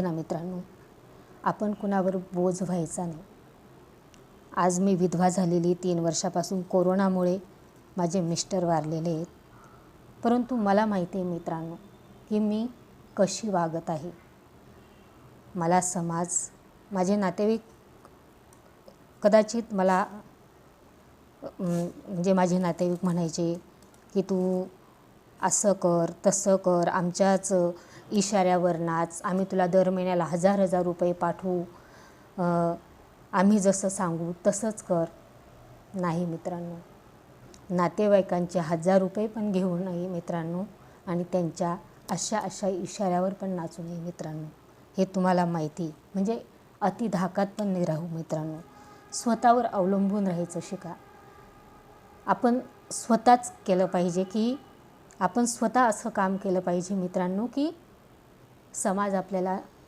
ना मित्रांनो, आपण कुणावर बोज व्हायचा नाही. आज मी विधवा झालेली 3 वर्षापासून कोरोनामुळे माझे मिस्टर वारलेले आहेत. परंतु मला माहिती आहे मित्रांनो, की मी कशी वागत आहे. मला समाज, माझे नातेवाईक कदाचित मला म्हणजे माझे नातेवाईक म्हणायचे की तू असं कर तसं कर, आमच्याच इशाऱ्यावर नाच, आम्ही तुला दर महिन्याला हजार रुपये पाठवू, आम्ही जसं सांगू तसंच कर. नाही मित्रांनो, नातेवाईकांचे 1000 रुपये पण घेऊ नये मित्रांनो, आणि त्यांच्या अशा इशाऱ्यावर पण नाचू नये मित्रांनो. हे तुम्हाला माहिती, म्हणजे अति धाकात पण नाही राहू मित्रांनो. स्वतःवर अवलंबून राहायचं शिका. आपण स्वतःच केलं पाहिजे, की आपण स्वतः असं काम केलं पाहिजे मित्रांनो, की समाज आपल्याला